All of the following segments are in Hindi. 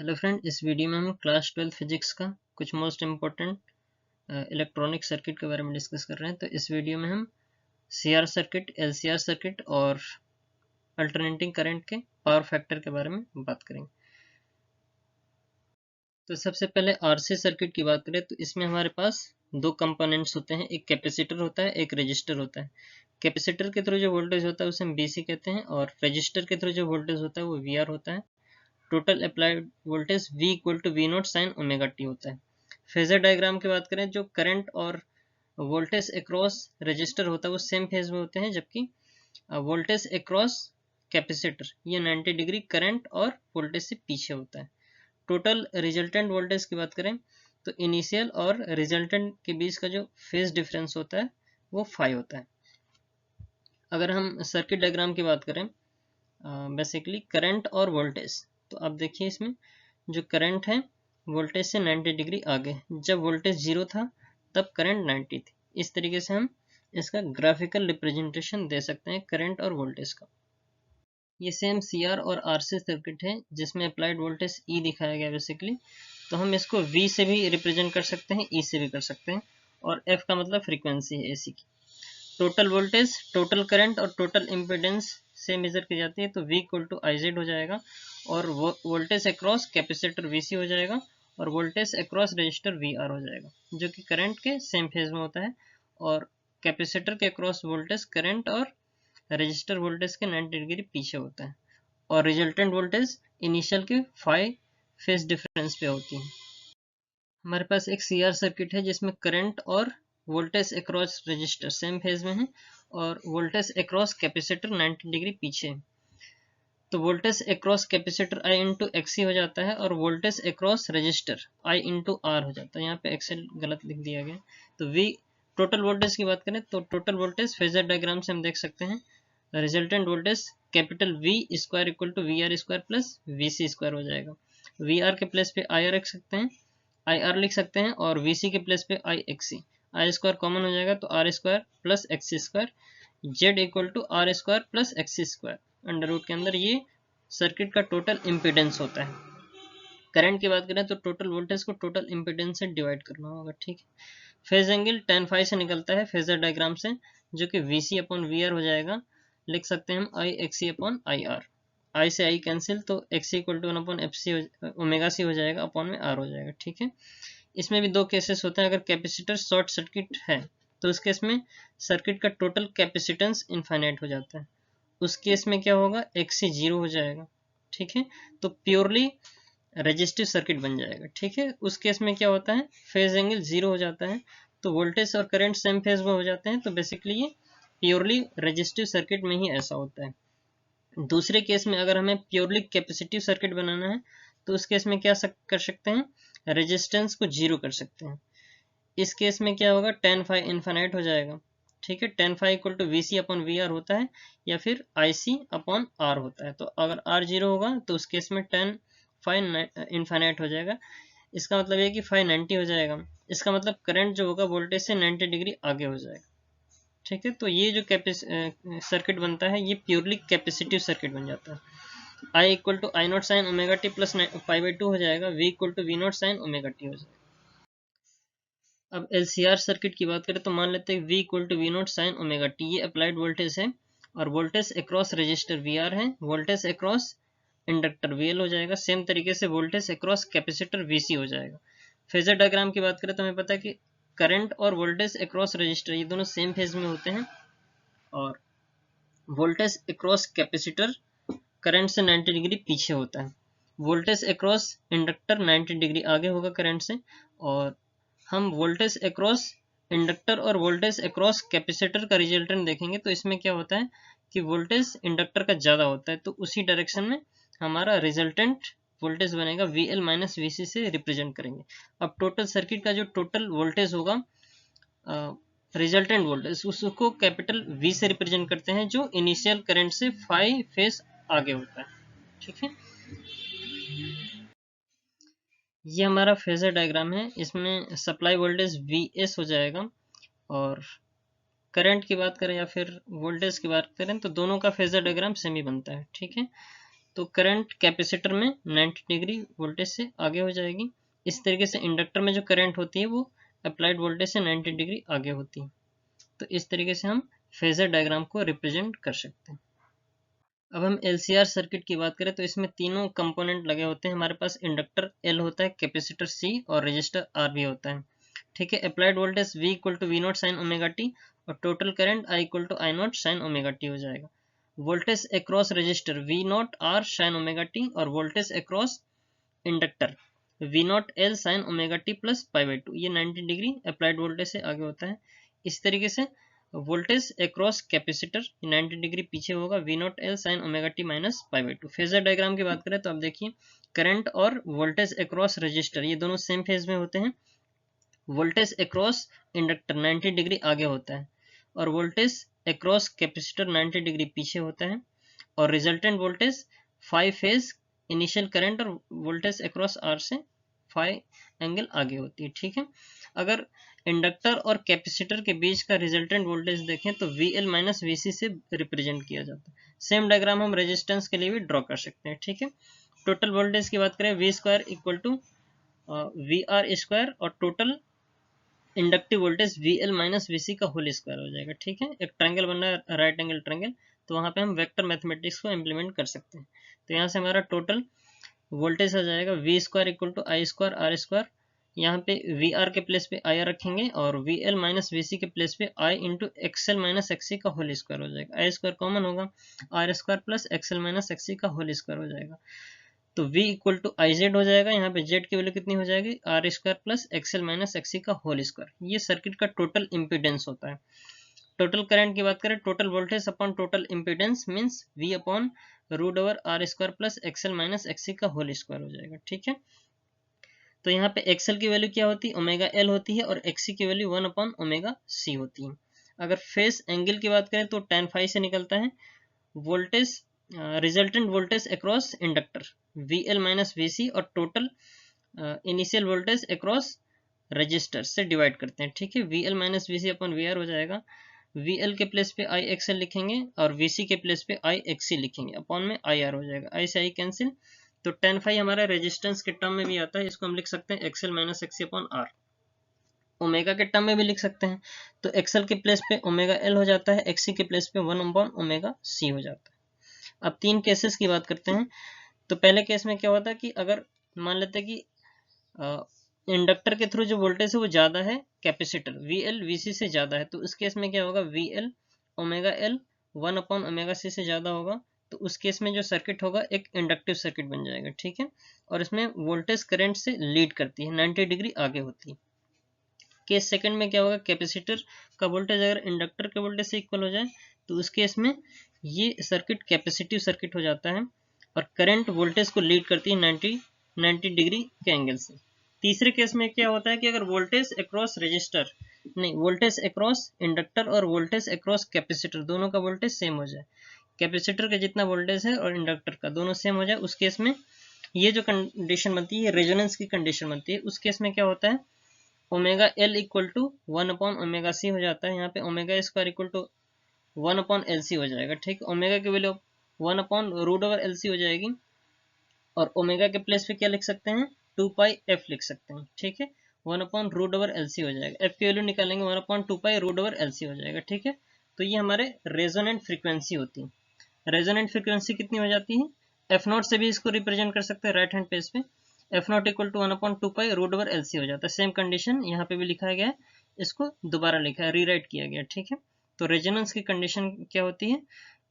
हेलो फ्रेंड, इस वीडियो में हम क्लास 12 फिजिक्स का कुछ मोस्ट इम्पोर्टेंट इलेक्ट्रॉनिक सर्किट के बारे में डिस्कस कर रहे हैं। तो इस वीडियो में हम सीआर सर्किट, एलसीआर सर्किट और अल्टरनेटिंग करंट के पावर फैक्टर के बारे में बात करेंगे। तो सबसे पहले आरसी सर्किट की बात करें तो इसमें हमारे पास दो कंपोनेंट्स होते हैं, एक कैपेसिटर होता है, एक रजिस्टर होता है। कैपेसिटर के थ्रू जो वोल्टेज होता है उसे हम बीसी कहते हैं और रजिस्टर के थ्रू जो वोल्टेज होता है वो वीआर होता है। Total applied voltage V equal to V naught sine omega T होता है। फेजर डायग्राम की बात करें, जो करंट और वोल्टेज अक्रॉस रजिस्टर होता है वो सेम फेज में होते हैं, जबकि वोल्टेज अक्रॉस कैपेसिटर ये 90 डिग्री करंट और वोल्टेज से पीछे होता है। टोटल रिजल्टेंट वोल्टेज की बात करें तो इनिशियल और रिजल्टेंट के बीच का जो फेज डिफरेंस होता है वो 5 होता है। अगर हम सर्किट डायग्राम की बात करें, बेसिकली करंट और वोल्टेज, तो आप देखिए इसमें जो करंट है वोल्टेज से 90 डिग्री आगे, जब वोल्टेज 0 था तब करंट 90 थी। इस तरीके से हम इसका ग्राफिकल रिप्रेजेंटेशन दे सकते हैं करंट और वोल्टेज का। ये सेम सीआर और आरसी सर्किट है जिसमें अप्लाइड वोल्टेज ई दिखाया गया बेसिकली। तो हम इसको वी से भी रिप्रेजेंट कर सकते हैं, ई से भी कर सकते हैं, और एफ का मतलब फ्रीक्वेंसी है एसी की। टोटल वोल्टेज, टोटल करंट और टोटल इम्पीडेंस से मेजर की जाती है, तो V equal to I Z हो जाएगा, और वोल्टेज अक्रॉस कैपेसिटर VC हो जाएगा, और वोल्टेज अक्रॉस रजिस्टर VR हो जाएगा, जो कि करंट के सेम फेज में होता है, और कैपेसिटर के अक्रॉस वोल्टेज करंट और रजिस्टर वोल्टेज के 90 डिग्री पीछे होता है, और रिजल्टेंट वोल्टेज इनिशियल के 5 फेज डिफरेंस पे होती है। हमारे पास एक सीआर सर्किट है जिसमें करंट और voltage across register same phase में है, और वोल्टेज अक्रॉस कैपेसिटर 90 डिग्री पीछे है। तो voltage across capacitor I into XC हो जाता है, और voltage across resistor I into R हो जाता है। यहाँ पे एक्सेल गलत लिख दिया गया। तो V टोटल वोल्टेज की बात करें तो टोटल वोल्टेज फेजर डायग्राम से हम देख सकते हैं, resultant voltage capital V square equal to V R square plus VC square हो जाएगा। VR के प्लेस पे IR रख सकते हैं, IR लिख सकते हैं, और VC के प्लेस पे IXC, आई स्क्वायर कॉमन हो जाएगा तो R square plus XC square, Z equal to R square plus XC square under root के अंदर। ये सर्किट का टोटल इम्पीडेंस होता है। करंट की बात करें तो टोटल वोल्टेज को टोटल इम्पीडेंस से डिवाइड करना होगा, ठीक है। फेज एंगल tan फाई से निकलता है फेजर डायग्राम से, जो कि VC अपॉन VR हो जाएगा। लिख सकते हैं हम I XC upon I R, I से आई कैंसिल, तो XC equal to 1 upon F C omega C हो जाएगा, अपॉन में आर हो जाएगा, ठीक है। इसमें भी दो केसेस होते हैं। अगर कैपेसिटर शॉर्ट सर्किट है तो उस केस में सर्किट का टोटल कैपेसिटेंस इनफाइनाइट हो जाता है। उस केस में क्या होगा, एक्सी 0 हो जाएगा, ठीक है। तो प्योरली रेजिस्टिव सर्किट बन जाएगा, ठीक है। उस केस में क्या होता है, फेज एंगल 0 हो जाता है, तो वोल्टेज और करंट सेम फेज में हो जाते हैं। तो बेसिकली ये प्योरली रेजिस्टिव सर्किट में ही ऐसा होता है। दूसरे केस में अगर हमें प्योरली कैपेसिटिव सर्किट बनाना है तो उस केस में क्या कर सकते हैं, रेजिस्टेंस को 0 कर सकते हैं। इस केस में क्या होगा, tan फाई इनफाइनाइट हो जाएगा, ठीक है। tan phi equal to V C upon V R होता है, या फिर आई सी अपॉन आर होता है। तो अगर आर 0 होगा तो उस केस में tan फाई इनफाइनाइट हो जाएगा। इसका मतलब है कि फाई 90 हो जाएगा। इसका मतलब करंट जो होगा वोल्टेज से 90 डिग्री आगे हो जाएगा, ठीक है। तो ये जो सर्किट बनता है ये प्योरली कैपेसिटिव सर्किट बन जाता है। I equal to I naught sine omega T plus pi by 2 हो जाएगा, V equal to V naught sine omega T हो जाएगा। अब LCR सर्किट की बात करें तो मान लेते हैं V equal to V naught sine omega T, ये अप्लाइड वोल्टेज है, और वोल्टेज अक्रॉस रजिस्टर VR है, वोल्टेज अक्रॉस इंडक्टर VL हो जाएगा। सेम तरीके से वोल्टेज अक्रॉस कैपेसिटर VC हो जाएगा। फेजर डायग्राम की बात करें तो हमें पता है कि करंट और वोल्टेज अक्रॉस रजिस्टर ये दोनों सेम फेज में होते हैं, और वोल्टेज अक्रॉस कैपेसिटर करंट से 90 डिग्री पीछे होता है। वोल्टेज अक्रॉस इंडक्टर 90 डिग्री आगे होगा करंट से, और हम वोल्टेज अक्रॉस इंडक्टर और वोल्टेज अक्रॉस कैपेसिटर का रिजल्टेंट देखेंगे तो इसमें क्या होता है कि वोल्टेज इंडक्टर का ज़्यादा होता है, तो उसी डायरेक्शन में हमारा रिजल्टेंट वोल्टेज बनेगा VL माइनस VC से रिप्रेजेंट करेंगे। अब टोटल सर्किट का जो टोटल वोल्टेज होगा, रिजल्टेंट वोल्टेज, उसको कैपिटल V से रिप्रेजेंट करते हैं, जो इनिशियल करंट से 5 फेज आगे होता है, ठीक है। ये हमारा फेजर डायग्राम है। इसमें सप्लाई वोल्टेज VS हो जाएगा, और करंट की बात करें या फिर वोल्टेज की बात करें तो दोनों का फेजर डायग्राम सेम ही बनता है, ठीक है। तो करंट कैपेसिटर में 90 डिग्री वोल्टेज से आगे हो जाएगी। इस तरीके से इंडक्टर में जो करंट होती है वो अप्लाइड वोल्टेज से 90 डिग्री आगे होती है। तो इस तरीके से हम फेजर डायग्राम को रिप्रेजेंट कर सकते हैं। अब हम LCR सर्किट की बात करें तो इसमें तीनों कंपोनेंट लगे होते हैं। हमारे पास इंडक्टर L होता है, कैपेसिटर C और रजिस्टर R भी होता है। ठीक है, applied voltage V equal to V0 sine omega T और total current I equal to I0 sine omega T हो जाएगा। Voltage across resistor V0 R sine omega T और voltage across inductor V0 L sine omega T plus pi by 2, ये 90 डिग्री अप्लाइड वोल्टेज से आगे होता है। इस तरीके से वोल्टेज अक्रॉस कैपेसिटर 90 डिग्री पीछे होगा, V0 L sine omega T minus pi by 2। Phasor diagram की बात करें तो आप देखिए करंट और वोल्टेज अक्रॉस रजिस्टर ये दोनों सेम फेज में होते हैं। वोल्टेज अक्रॉस इंडक्टर 90 डिग्री आगे होता है और वोल्टेज अक्रॉस कैपेसिटर 90 डिग्री पीछे होता है और resultant voltage 5 phase initial current और वोल्टेज अक्रॉस आर से 5 एंगल आगे होती है। ठीक है, अगर इंडक्टर और कैपेसिटर के बीच का रिजल्टेंट वोल्टेज देखें तो VL माइनस VC से रिप्रेजेंट किया जाता है। सेम डायग्राम हम रेजिस्टेंस के लिए भी ड्रॉ कर सकते हैं। ठीक है, टोटल वोल्टेज की बात करें V square equal to VR square और total inductive voltage VL minus VC का होल स्क्वायर हो जाएगा। ठीक है, एक ट्रायंगल बन रहा है राइट एंगल ट्रायंगल, तो वहां पे हम वेक्टर मैथमेटिक्स को इम्प्लीमेंट कर सकते हैं। तो यहाँ से हमारा टोटल वोल्टेज आ जाएगा V square equal to I square R square. यहाँ पे VR के प्लेस पे IR रखेंगे और VL माइनस VC के प्लेस पे I into XL minus XC का होल स्क्वायर हो जाएगा। I स्क्वायर कॉमन होगा, R square plus XL minus XC का होल स्क्वायर हो जाएगा। तो V इक्वल टू IZ हो जाएगा। यहाँ पे Z की वैल्यू कितनी हो जाएगी, R square plus XL minus XC का होल स्क्वायर। ये सर्किट का टोटल इम्पीडेंस होता है। टोटल करंट की बात करें, total voltage upon total impedance means V upon root over R square plus XL minus XC का होल स्क्वायर हो जाएगा। ठीक है, तो यहाँ पे XL की वैल्यू क्या होती है, ओमेगा L होती है और XC की वैल्यू 1 अपॉन ओमेगा C होती है। अगर फेस एंगल की बात करें तो tan फाई से निकलता है voltage resultant voltage across inductor VL minus VC और total initial voltage across register से डिवाइड करते हैं। ठीक है, VL minus VC upon VR हो जाएगा। VL के प्लेस पे IXL लिखेंगे और VC के प्लेस पे IXC लिखेंगे, अपॉन में IR हो जाएगा, I से I कैंसिल। तो tan फाई हमारा रेजिस्टेंस के टर्म में भी आता है, इसको हम लिख सकते हैं XL minus XC upon R। Omega के टर्म में भी लिख सकते हैं, तो XL के प्लेस पे ओमेगा L हो जाता है, XC के प्लेस पे 1 अपॉन ओमेगा C हो जाता है। अब तीन केसेस की बात करते हैं। तो पहले केस में क्या होता है कि अगर मान लेते हैं कि इंडक्टर के थ्रू जो वोल्टेज है वो ज्यादा है कैपेसिटर VL VC से ज्यादा है, तो उस केस में क्या होगा, VL omega L 1 upon omega C से ज्यादा होगा। तो उस केस में जो सर्किट होगा एक इंडक्टिव सर्किट बन जाएगा। ठीक है, और इसमें वोल्टेज करंट से लीड करती है, 90 डिग्री आगे होती है। केस सेकंड में क्या होगा, कैपेसिटर का वोल्टेज अगर इंडक्टर के वोल्टेज से इक्वल हो जाए तो उस केस में ये सर्किट कैपेसिटिव सर्किट हो जाता है और करंट वोल्टेज को लीड करती है 90 डिग्री के एंगल से। तीसरे केस में क्या होता है कि अगर वोल्टेज अक्रॉस रजिस्टर नहीं वोल्टेज अक्रॉस इंडक्टर और वोल्टेज अक्रॉस कैपेसिटर दोनों का वोल्टेज सेम हो जाए, कैपेसिटर का जितना वोल्टेज है और इंडक्टर का दोनों सेम हो जाए, उस केस में ये जो कंडीशन बनती है रेजोनेंस की कंडीशन बनती है। उस केस में क्या होता है, omega L equal to 1 upon omega C हो जाता है। यहाँ पे omega square equal to 1 upon LC हो जाएगा। ठीक, ओमेगा की value 1 upon root over LC हो जाएगी और ओमेगा के प्लेस पे क्या लिख सकते हैं, 2 पाई f लिख सकते हैं। ठीक है, 1 अपॉन रूट ओवर LC हो जाएगा, f की वैल्यू निकालेंगे 1 upon 2 pi root over LC हो जाएगा। ठीक है, तो ये हमारे रेजोनेंट फ्रीक्वेंसी होती है। रेजोनेंट फ्रीक्वेंसी कितनी हो जाती है, F0 से भी इसको रिप्रेजेंट कर सकते हैं राइट हैंड पेज पे, F0 equal to 1 upon 2 pi root over LC हो जाता है। सेम कंडीशन यहाँ पे भी लिखा गया है, इसको दोबारा लिखा है, रीराइट किया गया। ठीक है, तो रेजोनेंस की कंडीशन क्या होती है,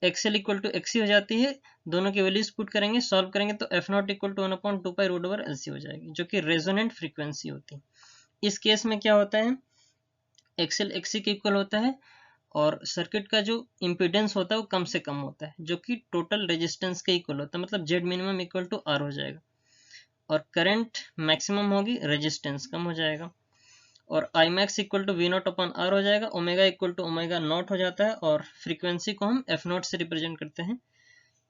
XL इक्वल टू XC हो जाती है, दोनों की वैल्यूज पुट करेंगे सॉल्व करेंगे तो F0 equal to 1 upon 2 pi root over LC हो जाएगी, जो कि रेजोनेंट फ्रीक्वेंसी होती है। इस केस में क्या होता है, XL XC के इक्वल होता है और सर्किट का जो इम्पीडेंस होता है वो कम से कम होता है, जो कि टोटल रेजिस्टेंस के इक्वल होता है, मतलब Z minimum equal to R हो जाएगा और करंट मैक्सिमम होगी, रेजिस्टेंस कम हो जाएगा और I max equal to V0 upon R हो जाएगा, omega equal to omega naught हो जाता है और फ्रीक्वेंसी को हम F0 से रिप्रेजेंट करते हैं,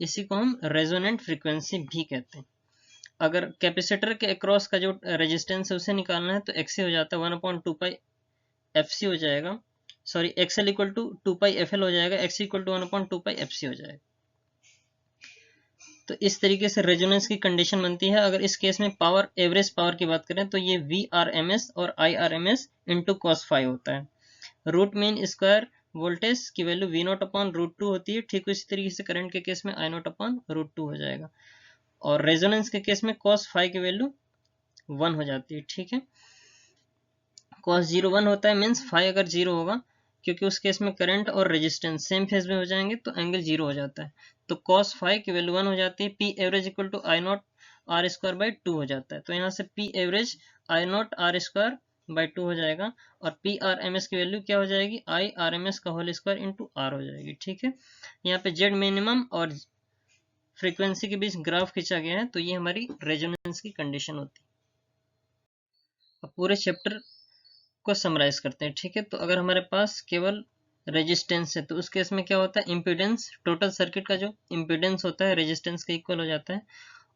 इसी को हम रेजोनेंट फ्रीक्वेंसी भी कहते हैं। अगर कैपेसिटर के अक्रॉस का जो रेजिस्टेंस है उसे निकालना है तो XC हो जाता है 1 अपॉन 2 पाई FC हो जाएगा, sorry XL equal to 2 pi FL हो जाएगा, XC equal to 1 upon 2 pi FC हो जाएगा। तो इस तरीके से रेजोनेंस की कंडीशन बनती है। अगर इस केस में पावर, एवरेज पावर की बात करें तो ये VRMS और IRMS इंटू cos फाई होता है। रूट मीन स्क्वायर वोल्टेज की वैल्यू V0 अपॉन रूट 2 होती है। ठीक उसी तरीके से करंट के केस में I0 अपॉन रूट 2 हो जाएगा, और रेजोनेंस के केस में cos फाई की वैल्यू 1 हो जाती है। ठीक है, cos 0 1 होता है, मीन्स फाई अगर 0 होगा, क्योंकि उस केस में करंट और रेजिस्टेंस सेम फेज में हो जाएंगे तो एंगल 0 हो जाता है। तो cos फाई की वैल्यू 1 हो जाती है। P average equal to I0 R square by 2 हो जाता है। तो यहाँ से P average I0 R square by 2 हो जाएगा, और PRMS की वैल्यू क्या हो जाएगी, IRMS का होल स्क्वायर इंटू R हो जाएगी। ठीक है, यहाँ पे जेड मिनिमम और फ्रीक्वेंसी के बीच ग्राफ खींचा गया है, तो ये हमारी रेजोनेंस की कंडीशन होती है। अब पूरे चैप्टर को समराइज करते हैं। ठीक है, तो अगर हमारे पास केवल रेजिस्टेंस है तो उस केस में क्या होता है, इम्पीडेंस, टोटल सर्किट का जो इम्पीडेंस होता है रेजिस्टेंस के इक्वल हो जाता है,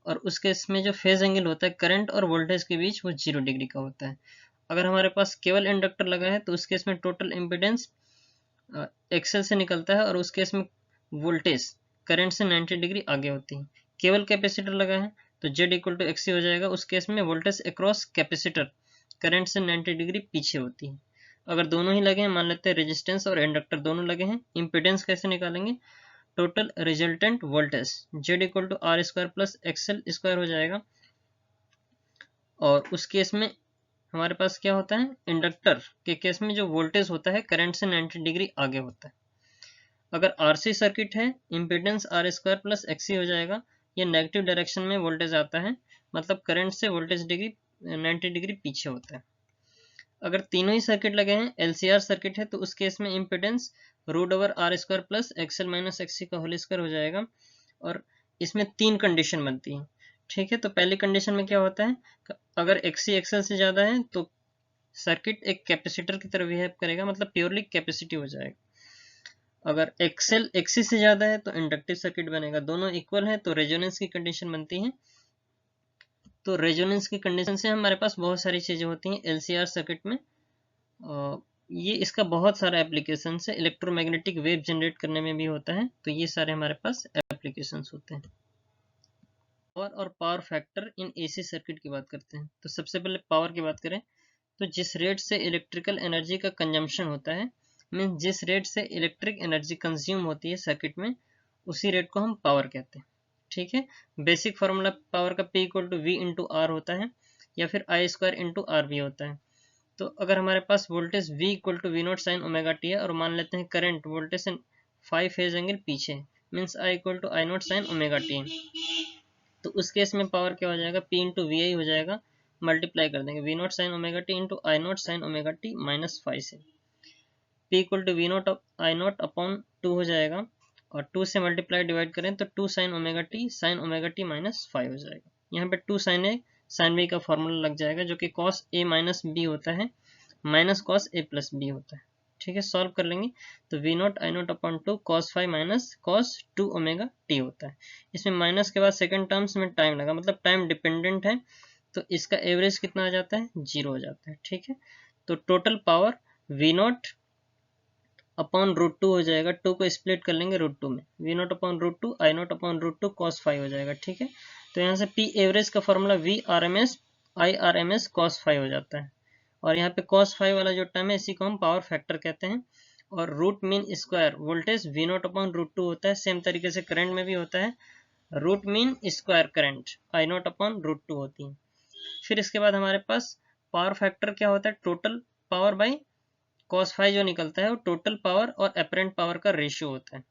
और उस केस में जो फेज एंगल होता है करंट और वोल्टेज के बीच वो 0 डिग्री का होता है। अगर हमारे पास केवल इंडक्टर लगा है तो उस केस में टोटल इम्पीडेंस एक्सेल से निकलता है, और उस केस में वोल्टेज करंट से 90 डिग्री आगे होती है। केवल कैपेसिटर लगा है तो Z इक्वल टू XC हो जाएगा। उस केस में वोल्टेज अक्रॉस कैपेसिटर करंट से 90 डिग्री पीछे होती है। अगर दोनों ही लगे हैं, मान लेते हैं रेजिस्टेंस और इंडक्टर दोनों लगे हैं, इम्पीडेंस कैसे निकालेंगे, total resultant voltage Z equal to R square plus XL square हो जाएगा। और उस केस में हमारे पास क्या होता है, इंडक्टर के केस में जो वोल्टेज होता है करंट से 90 डिग्री आगे होता है। अगर RC सर्किट है, impedance R square plus XC हो जाएगा। ये नेगेटिव डायरेक्शन में वोल्टेज आता है, मतलब करंट से वोल्टेज डिग्री 90 डिग्री पीछे होता है। अगर तीनों ही सर्किट लगे हैं, LCR सर्किट है, तो उस केस में impedance root over R square plus XL minus XC का होल स्क्वायर हो जाएगा। और इसमें 3 कंडीशन बनती है। ठीक है, तो पहली कंडीशन में क्या होता है, अगर XC XL से ज़्यादा है तो सर्किट एक कैपेसिटर की तरह बिहेव करेगा, मतलब प्योरली कैपेसिटी हो जाएगा। अगर XL XC से ज़्यादा है तो इंडक्टिव सर्किट बनेगा। दोनों इक्वल है तो रेजोनेंस की कंडीशन बनती है। तो रेजोनेंस की कंडीशन से हमारे पास बहुत सारी चीज़ें होती हैं LCR सर्किट में। ये इसका बहुत सारा एप्लीकेशन है, इलेक्ट्रोमैग्नेटिक वेव जनरेट करने में भी होता है। तो ये सारे हमारे पास एप्लीकेशंस होते हैं। और power factor in AC circuit की बात करते हैं। तो सबसे पहले पावर की बात करें तो जिस रेट से इलेक्ट्रिकल एनर्जी का कंजम्पशन होता है, मीन जिस रेट से इलेक्ट्रिक एनर्जी कंज्यूम होती है सर्किट में, उसी रेट को हम पावर कहते हैं। ठीक है, बेसिक फार्मूला पावर का P equal to V into R होता है, या फिर I स्क्वायर इंटू आर भी होता है। तो अगर हमारे पास voltage V equal to V0 sine omega T है, और मान लेते हैं करंट वोल्टेज से 5 फेज एंगल पीछे, means I equal to I0 sine omega T, तो उस केस में पावर क्या हो जाएगा, P इंटू वी आई हो जाएगा, मल्टीप्लाई कर देंगे V0 sine omega T into I0 sine omega T minus 5 से। P equal to V0 I0 upon 2 हो जाएगा, और 2 से मल्टीप्लाई डिवाइड करें तो 2 साइन ओमेगा टी माइनस 5 हो जाएगा। यहाँ पे 2 साइन ए साइन बी का फॉर्मूला लग जाएगा, जो कि cos A माइनस बी होता है, minus cos A plus B होता है। ठीक है, सॉल्व कर लेंगे तो V0 I0 upon 2 cos 5 minus cos 2 omega T होता है। इसमें माइनस के बाद सेकंड टर्म्स में टाइम लगा, मतलब टाइम डिपेंडेंट है, तो इसका एवरेज कितना आ जाता है, 0 हो जाता है। ठीक है, तो total power V0 upon root 2 हो जाएगा, 2 को स्प्लिट कर लेंगे रूट 2 में, V0 upon root 2 I0 upon root 2 cos 5 हो जाएगा। ठीक है, तो यहाँ से P एवरेज का फॉर्मूला VRMS IRMS cos 5 हो जाता है, और यहाँ पे cos 5 वाला जो टर्म है इसी को हम पावर फैक्टर कहते हैं। और root mean square voltage V0 upon root 2 होता है, सेम तरीके से करंट में भी होता है, root mean square current I0 upon root 2 होती है। फिर इसके बाद हमारे पास पावर फैक्टर क्या होता है, टोटल पावर बाई cos 5 जो निकलता है वो टोटल पावर और अपरेंट पावर का रेशियो होता है।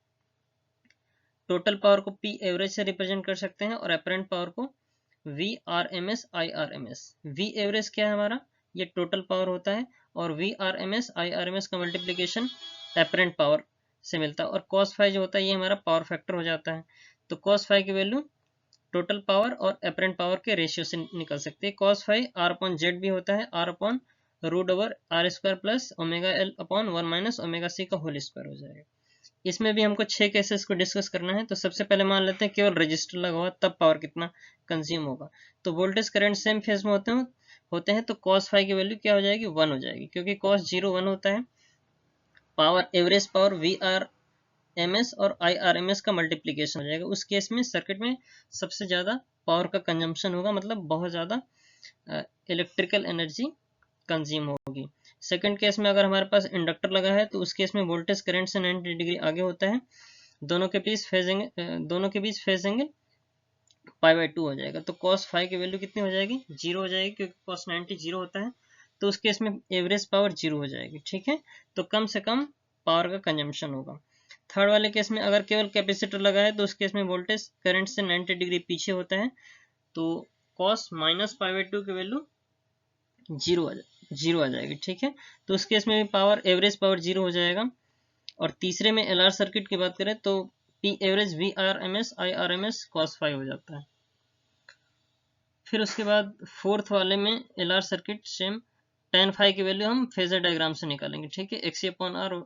टोटल पावर को P एवरेज से रिप्रेजेंट कर सकते हैं, और अपरेंट पावर को VRMS IRMS। V एवरेज क्या है हमारा, ये टोटल पावर होता है, और VRMS IRMS का मल्टीप्लिकेशन अपरेंट पावर से मिलता है, और cos 5 जो होता है ये हमारा पावर फैक्टर हो जाता है। तो cos 5 की वैल्यू टोटल पावर और अपरेंट पावर के रेशियो से निकल सकती है। cos 5 R अपॉन जेड भी होता है, R upon root over R square plus omega L upon 1 minus omega C का होल स्क्वायर हो जाएगा। इसमें भी हमको 6 केसेस को डिस्कस करना है। तो सबसे पहले मान लेते हैं केवल रजिस्टर लगा हुआ, तब पावर कितना कंज्यूम होगा। तो वोल्टेज करंट सेम फेज में होते हैं तो cos 5 की वैल्यू क्या हो जाएगी, 1 हो जाएगी, क्योंकि cos 0 1 होता है। Power average power VR MS और आईआरएमएस का मल्टीप्लीकेशन हो जाएगा। उस केस में सर्किट में सबसे ज़्यादा पावर का कंजम्पशन होगा, मतलब बहुत ज़्यादा इलेक्ट्रिकल एनर्जी कंज्यूम होगी। सेकंड केस में अगर हमारे पास इंडक्टर लगा है तो उस केस में वोल्टेज करंट से 90 डिग्री आगे होता है। दोनों के बीच फेज एंगल π/2 हो जाएगा। तो cos फाई की वैल्यू कितनी हो जाएगी? 0 हो जाएगी, क्योंकि cos 90 0 होता है। तो उस केस में एवरेज पावर 0 हो जाएगी। ठीक है, तो कम से कम पावर का कंजम्पशन होगा। थर्ड वाले केस में अगर केवल कैपेसिटर लगा है तो उस केस में वोल्टेज करंट से 90 डिग्री पीछे होता है। तो cos -π/2 की वैल्यू जीरो आ जाएगी। ठीक है, तो उस केस में भी पावर एवरेज पावर 0 हो जाएगा। और तीसरे में एलआर सर्किट की बात करें तो P average VRMS IRMS cos phi हो जाता है। फिर उसके बाद फोर्थ वाले में LR circuit same tan phi की वैल्यू हम फेजर डायग्राम से निकालेंगे। ठीक है, XC/R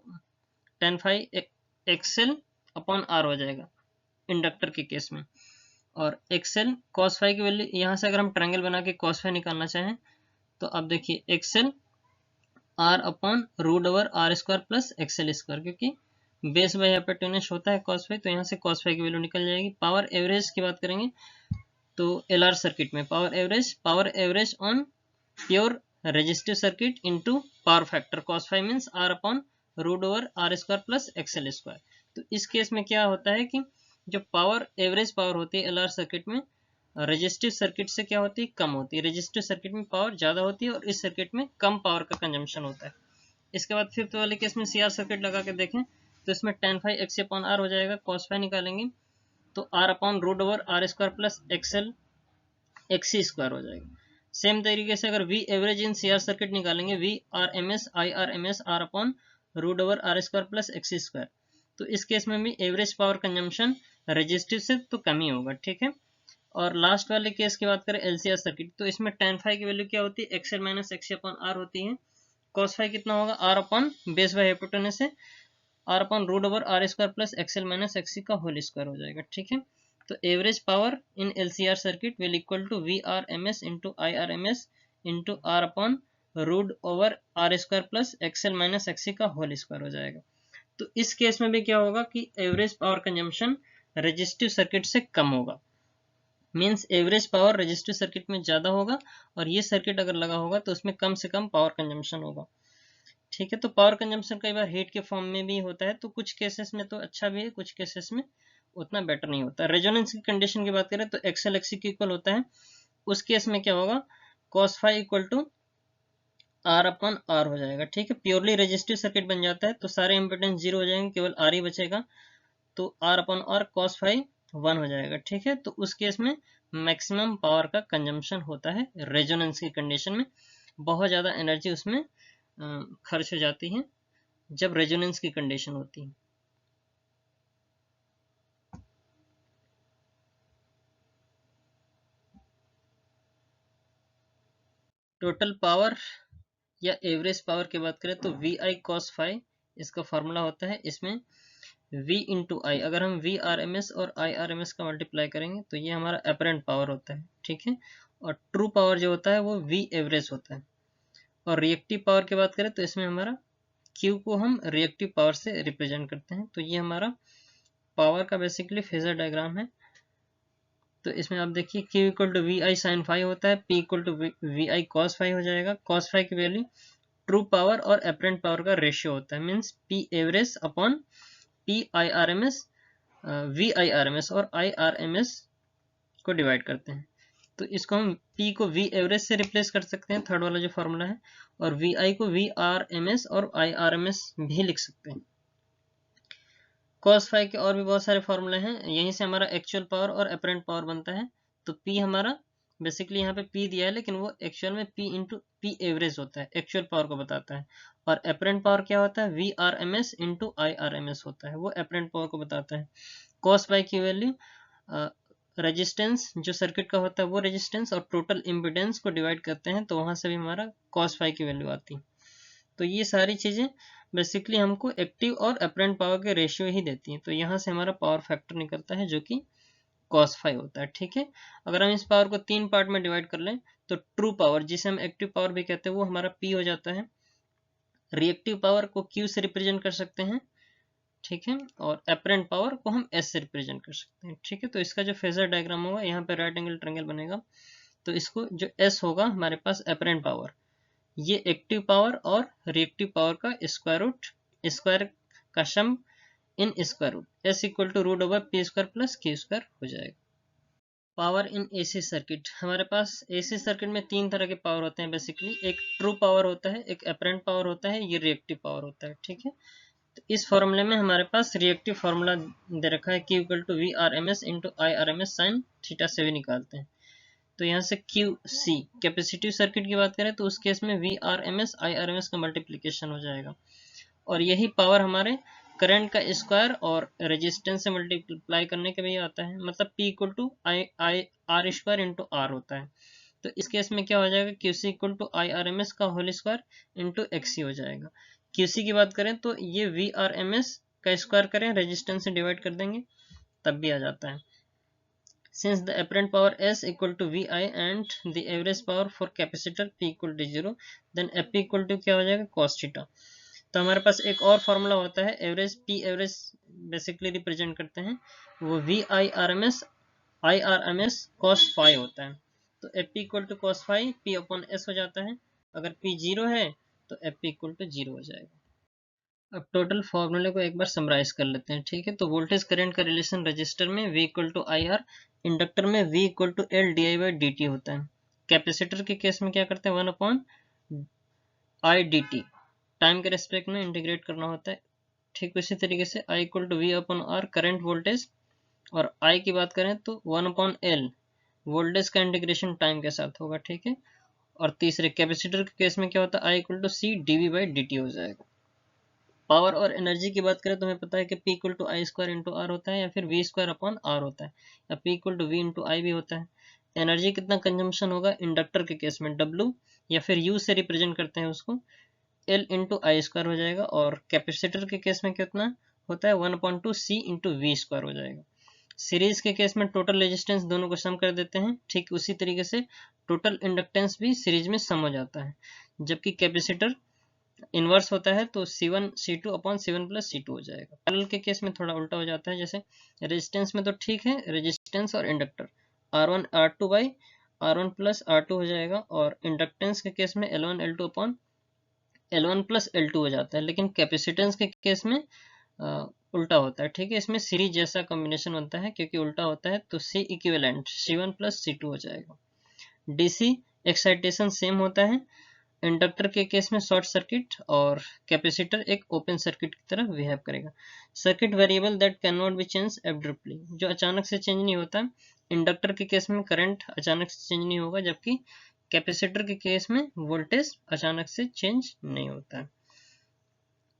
tan phi XL upon R हो जाएगा इंडक्टर के केस में। और XL cos फाई की वैल्यू यहाँ से अगर हम ट्रायंगल बना के cos फाई निकालना चाहें तो अब देखिए XL R upon √R² plus XL², क्योंकि बेस बाय हाइपोटेन्यूज होता है cos फाई, तो यहाँ से cos फाई की वैल्यू निकल जाएगी। पावर एवरेज की बात करेंगे तो एलआर सर्किट में power average on pure resistive circuit into power factor cos phi means R upon √R² plus XL²। तो इस केस में क्या होता है कि जो पावर एवरेज पावर होती है एलआर सर्किट में रेजिस्टिव सर्किट से क्या होती है? कम होती है। रेजिस्टिव सर्किट में पावर ज़्यादा होती है और इस सर्किट में कम पावर का कंजम्पशन होता है। इसके बाद फिफ्थ वाले केस में सीआर सर्किट लगा के देखें तो इसमें tan फाई XC/R हो जाएगा। cos फाई निकालेंगे तो R upon √R² plus XC² हो जाएगा। सेम तरीके से अगर V average in CR circuit निकालेंगे VRMS IRMS R upon √R² plus XC²। तो इस केस में भी एवरेज पावर कंजम्पशन रेजिस्टिव से तो कम ही होगा। ठीक है, और लास्ट वाले केस की बात करें एलसीआर सर्किट, तो इसमें tan फाई की वैल्यू क्या होती है? XL माइनस XC/R होती है। cos फाई कितना होगा? R upon base by hypotenuse से R upon √R² plus XL minus XC का होल स्क्वायर हो जाएगा। ठीक है, तो average power in LCR circuit will equal to VRMS into IRMS into R upon √R² plus XL minus XC का होल स्क्वायर हो जाएगा। तो इस केस में भी क्या होगा कि average power consumption resistive circuit से कम होगा। Means average power resistive circuit में ज़्यादा होगा और ये सर्किट अगर लगा होगा तो उसमें कम से कम पावर कंजम्पशन होगा। ठीक है, तो पावर कंजम्पशन कई बार हीट के फॉर्म में भी होता है, तो कुछ केसेस में तो अच्छा भी है, कुछ केसेस में उतना बेटर नहीं होता। रेजोनेंस की कंडीशन की बात करें तो XL XC के इक्वल होता है। उस केस में क्या होगा? cos phi equal to R upon R हो जाएगा। ठीक है, प्योरली रेजिस्टिव सर्किट बन जाता है, तो सारे इम्पिडेंस 0 हो जाएंगे, केवल R ही बचेगा। तो R upon R cos phi 1 हो जाएगा। ठीक है, तो उस केस में मैक्सिमम पावर का कंजम्पशन होता है रेजोनेंस की कंडीशन में। बहुत ज़्यादा एनर्जी उसमें खर्च हो जाती है जब रेजोनेंस की कंडीशन होती है। टोटल पावर या एवरेज पावर की बात करें तो VI cos फाई इसका फॉर्मूला होता है। इसमें V इंटू आई, अगर हम VRMS और IRMS का मल्टीप्लाई करेंगे तो ये हमारा अपरेंट पावर होता है। ठीक है, और ट्रू पावर जो होता है वो V एवरेज होता है। और रिएक्टिव पावर की बात करें तो इसमें हमारा Q को हम रिएक्टिव पावर से रिप्रेजेंट करते हैं। तो ये हमारा पावर का बेसिकली फेजर डायग्राम है। तो इसमें आप देखिए Q equal to VI sine phi होता है, P equal to VI cos phi हो जाएगा। cos फाई की वैल्यू ट्रू पावर और अपरेंट पावर का रेशियो होता है, means P average upon P IRMS VIRMS और IRMS को डिवाइड करते हैं। तो इसको हम P को V एवरेज से रिप्लेस कर सकते हैं, थर्ड वाला जो फॉर्मूला है, और VI को VRMS और IRMS भी लिख सकते हैं। cos फाई के और भी बहुत सारे फॉर्मूले हैं, यहीं से हमारा एक्चुअल पावर और अपरेंट पावर बनता है। तो P हमारा बेसिकली यहाँ पे P दिया है, लेकिन वो एक्चुअल में P इंटू P एवरेज होता है, एक्चुअल पावर को बताता है। और अपरेंट पावर क्या होता है? VRMS इंटू IRMS होता है, वो अपरेंट पावर को बताता है। cos फाई की वैल्यू रेजिस्टेंस जो सर्किट का होता है वो रेजिस्टेंस और टोटल इम्पिडेंस को डिवाइड करते हैं, तो वहां से भी हमारा cos फाई की वैल्यू आती है। तो ये सारी चीज़ें बेसिकली हमको एक्टिव और अपरेंट पावर के रेशियो ही देती हैं। तो यहाँ से हमारा पावर फैक्टर निकलता है जो कि cos फाई होता है। ठीक है, अगर हम इस पावर को 3 पार्ट में डिवाइड कर लें तो ट्रू पावर, जिसे हम एक्टिव पावर भी कहते हैं, वो हमारा P हो जाता है। रिएक्टिव पावर को Q से रिप्रेजेंट कर सकते हैं, ठीक है, और अपरेंट पावर को हम एस से रिप्रेजेंट कर सकते हैं। ठीक है, तो इसका जो फेजर डायग्राम होगा, यहाँ पे राइट एंगल ट्रायंगल बनेगा, तो इसको जो एस होगा हमारे पास अपरेंट पावर, ये एक्टिव पावर और रिएक्टिव पावर का स्क्वायर रूट, स्क्वायर का sum in square root, S equal to root over P square plus Q square हो जाएगा। पावर इन एसी सर्किट, हमारे पास एसी सर्किट में तीन तरह के पावर होते हैं बेसिकली, एक ट्रू पावर होता है, एक अपरेंट पावर होता है, ये रिएक्टिव पावर होता है। ठीक है, तो इस फॉर्मूले में हमारे पास रिएक्टिव फार्मूला दे रखा है, Q equal to V R M S into I R M S sine theta से भी निकालते हैं। तो यहाँ से क्यू सी, कैपेसिटिव सर्किट की बात करें तो उस केस में V R M S I R M S का मल्टीप्लीकेशन हो जाएगा, और यही पावर हमारे करंट का स्क्वायर और रेजिस्टेंस से मल्टीप्लाई करने के भी आता है, मतलब P equal to I I R square into R होता है। तो इस केस में क्या हो जाएगा, Q C equal to I R M S का whole square into X C हो जाएगा। क्यू सी की बात करें तो ये वी आर एम एस का स्क्वायर करें, रेजिस्टेंस से डिवाइड कर देंगे, तब भी आ जाता है। Since the apparent power S equal to VI and the average power for capacitor P equal to 0, then FP equal to क्या हो जाएगा, cos थीटा। तो हमारे पास एक और फॉर्मूला होता है average, P average basically represent करते हैं, वो V I R M S cos phi होता है। तो FP equal to cos phi P upon S हो जाता है, अगर P 0 है तो FP इक्वल टू 0 हो जाएगा। अब टोटल फॉर्मूले को एक बार समराइज कर लेते हैं। ठीक है, तो वोल्टेज करंट का रिलेशन रजिस्टर में V equal to I R, inductor में V equal to L D I by D T होता है। कैपेसिटर के केस में क्या करते हैं, 1 upon I D T, time के रेस्पेक्ट में इंटीग्रेट करना होता है। ठीक उसी तरीके से I equal to V upon R current voltage, और I की बात करें तो 1 अपॉन एल वोल्टेज का इंटीग्रेशन टाइम के साथ होगा। ठीक है, और तीसरे कैपेसिटर के केस में क्या होता है, I equal to C D V by D T हो जाएगा। पावर और एनर्जी की बात करें तो हमें पता है कि P equal to I square into R होता है, या फिर V स्क्वायर अपॉन आर होता है, या P equal to V into I भी होता है। एनर्जी कितना कंजम्पशन होगा इंडक्टर के केस में, W या फिर U से रिप्रेजेंट करते हैं उसको, L इंटू आई स्क्वायर हो जाएगा, और कैपेसिटर के केस में कितना होता है, 1/2 C इंटू वी स्क्वायर हो जाएगा। सीरीज के केस में टोटल रेजिस्टेंस दोनों को सम कर देते हैं, ठीक उसी तरीके से टोटल इंडक्टेंस भी सीरीज में सम हो जाता है। जबकि कैपेसिटर इनवर्स होता है तो C1 C2 upon C1 plus C2 हो जाएगा। पैरेलल के केस में थोड़ा उल्टा हो जाता है, जैसे रेजिस्टेंस में तो ठीक है, रेजिस्टेंस और inductor R1 R2 by R1 plus R2 हो जाएगा, और इंडक्टेंस के केस में L1 L2 upon L1 plus L2 हो जाता है। लेकिन कैपेसिटेंस के केस में उल्टा होता है। ठीक है, इसमें सीरीज जैसा कॉम्बिनेशन होता है, क्योंकि उल्टा होता है तो C equivalent C1 plus C2 हो जाएगा। DC एक्साइटेशन सेम होता है, इंडक्टर के केस में शॉर्ट सर्किट, और कैपेसिटर एक ओपन सर्किट की तरह बिहेव करेगा। Circuit variable that can not be change abruptly, जो अचानक से चेंज नहीं होता। इंडक्टर के केस में करंट अचानक से चेंज नहीं होगा, जबकि कैपेसिटर के केस में वोल्टेज अचानक से चेंज नहीं होता है।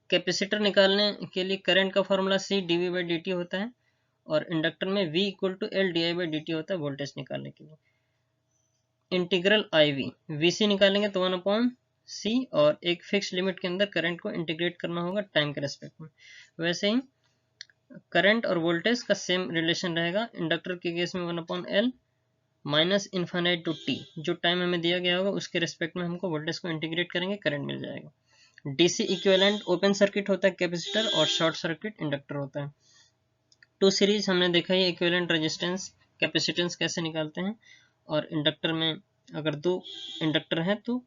कैपेसिटर निकालने के लिए करंट का formula C dV by dt होता है, और इंडक्टर में V equal to L di by dt होता है वोल्टेज निकालने के लिए। इंटीग्रल IV VC निकालेंगे तो 1 अपॉन C, और एक फिक्स लिमिट के अंदर करंट को इंटीग्रेट करना होगा टाइम के रेस्पेक्ट में। वैसे ही करंट और वोल्टेज का सेम रिलेशन रहेगा। इंडक्टर के केस में 1 upon L minus infinite to T, जो टाइम हमें दिया गया होगा उसके रेस्पेक्ट में हमको वोल्टेज को इंटीग्रेट करेंगे, करंट मिल जाएगा। DC इक्विवेलेंट ओपन सर्किट होता है कैपेसिटर, और शॉर्ट सर्किट इंडक्टर होता है। टू सीरीज हमने देखा है इक्विवेलेंट रेजिस्टेंस कैपेसिटेंस कैसे निकालते हैं, और इंडक्टर में अगर दो इंडक्टर हैं तो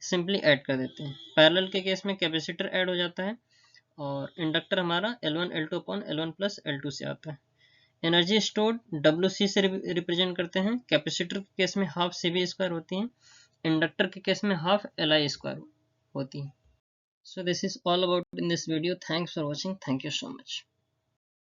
सिंपली ऐड कर देते हैं। पैरेलल के केस में कैपेसिटर ऐड हो जाता है, और इंडक्टर हमारा L1 L2 upon L1 plus L2 से आता है। एनर्जी स्टोर्ड WC से रिप्रेजेंट करते हैं। कैपेसिटर के केस में हाफ CV स्क्वायर होती है, इंडक्टर के केस में हाफ LI स्क्वायर होती है। So this is all about in this video. Thanks for watching. Thank you so much.